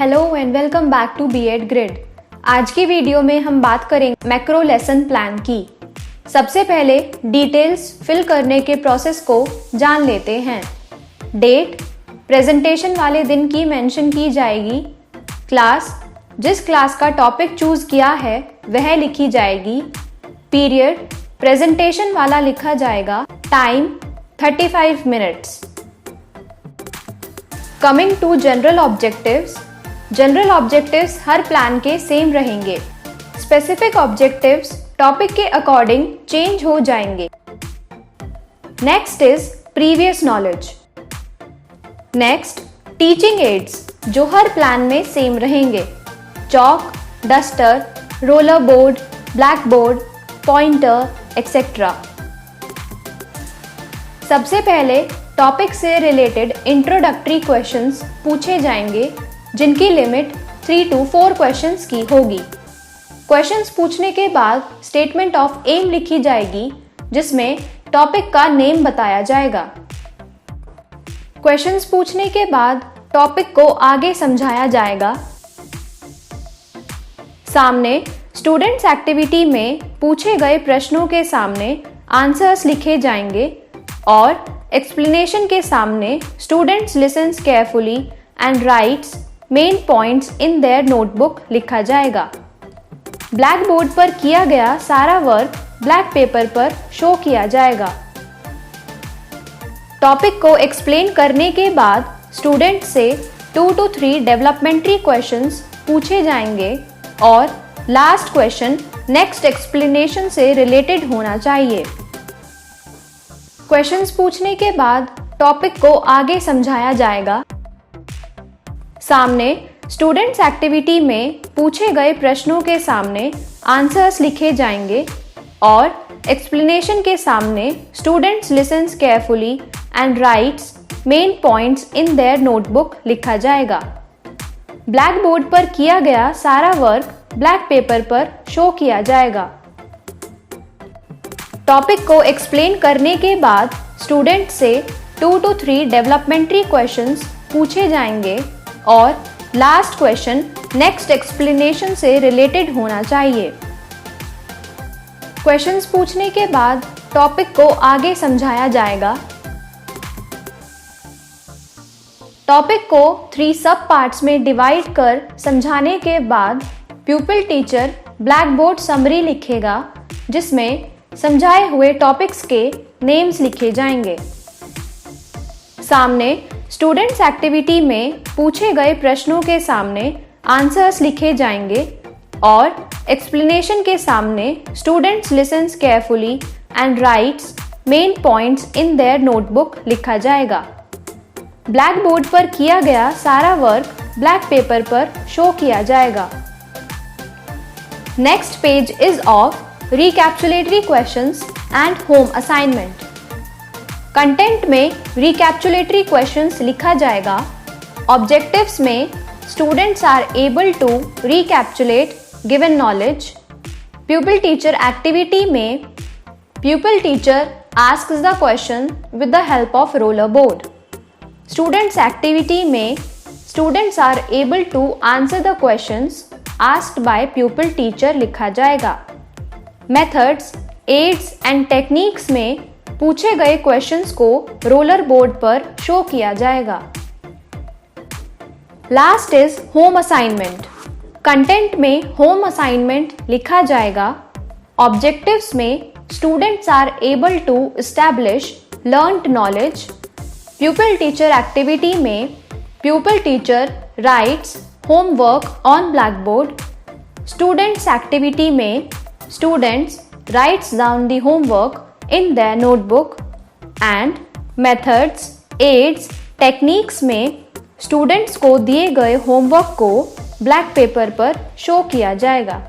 Hello and welcome back to B.Ed grid. आज की video में हम बात करेंगे मैक्रो लेसन प्लान की। सबसे पहले डिटेल्स फिल करने के प्रोसेस को जान लेते हैं। डेट प्रेजेंटेशन वाले दिन की मेंशन की जाएगी। क्लास जिस क्लास का टॉपिक चूज किया है वह लिखी जाएगी। पीरियड प्रेजेंटेशन वाला लिखा जाएगा। Time 35 minutes. Coming to general objectives, general objectives हर प्लान के सेम रहेंगे। स्पेसिफिक ऑब्जेक्टिव्स टॉपिक के अकॉर्डिंग चेंज हो जाएंगे। Next is previous knowledge. Next teaching aids जो हर प्लान में सेम रहेंगे। Chalk, duster, roller board, black board, pointer etcetera. सबसे पहले टॉपिक से रिलेटेड इंट्रोडक्टरी क्वेश्चंस पूछे जाएंगे जिनकी लिमिट 3 to 4 क्वेश्चंस की होगी। क्वेश्चंस पूछने के बाद स्टेटमेंट ऑफ एम लिखी जाएगी जिसमें टॉपिक का नेम बताया जाएगा। क्वेश्चंस पूछने के बाद टॉपिक को आगे समझाया जाएगा। सामने स्टूडेंट्स एक्टिविटी में पूछे गए प्रश्नों के सामने आंसर्स लिखे जाएंगे और एक्सप्लेनेशन के सामने students listens carefully and writes main points in their notebook लिखा जाएगा। ब्लैक बोर्ड पर किया गया सारा वर्क ब्लैक पेपर पर शो किया जाएगा। टॉपिक को एक्सप्लेन करने के बाद स्टूडेंट से 2 to 3 डेवलपमेंट्री क्वेश्चंस पूछे जाएंगे और लास्ट क्वेश्चन नेक्स्ट एक्सप्लेनेशन से रिलेटेड होना चाहिए। क्वेश्चंस पूछने के बाद टॉपिक को आगे समझाया जाएगा। सामने स्टूडेंट्स एक्टिविटी में पूछे गए प्रश्नों के सामने आंसर्स लिखे जाएंगे और एक्सप्लेनेशन के सामने students listens carefully and writes main points in their notebook लिखा जाएगा। ब्लैक बोर्ड पर किया गया सारा वर्क ब्लैक पेपर पर शो किया जाएगा। टॉपिक को एक्सप्लेन करने के बाद स्टूडेंट से 2 to 3 डेवलपमेंट्री क्वेश्चंस पूछे जाएंगे और लास्ट क्वेश्चन नेक्स्ट एक्सप्लेनेशन से रिलेटेड होना चाहिए। क्वेश्चंस पूछने के बाद टॉपिक को आगे समझाया जाएगा। टॉपिक को 3 सब पार्ट्स में डिवाइड कर समझाने के बाद प्यूपिल टीचर ब्लैक बोर्ड समरी लिखेगा जिसमें समझाए हुए टॉपिक्स के नेम्स लिखे जाएंगे। सामने स्टूडेंट्स एक्टिविटी में पूछे गए प्रश्नों के सामने आंसर्स लिखे जाएंगे और एक्सप्लेनेशन के सामने students listens carefully and writes main points in their notebook लिखा जाएगा। ब्लैक बोर्ड पर किया गया सारा वर्क ब्लैक पेपर पर शो किया जाएगा। Next page is of recapitulatory questions and home assignment. Content में रिकैप्चुलेटरी क्वेश्चंस लिखा जाएगा। ऑब्जेक्टिव्स में students are able to recapitulate given knowledge. Pupil teacher activity में pupil teacher asks the question with the help of roller board. Students activity में students are able to answer the questions asked by pupil teacher लिखा जाएगा। Methods, ads and techniques में पूछे गए questions को roller board पर show किया जाएगा। Last is home assignment. Content में होम असाइनमेंट लिखा जाएगा। ऑब्जेक्टिव्स में students are able to establish learned knowledge. Pupil teacher activity में pupil teacher writes homework on blackboard. Students activity में students writes down the homework in their notebook and methods, aids, techniques में स्टूडेंट्स को दिए गए homework को black paper पर show किया जाएगा।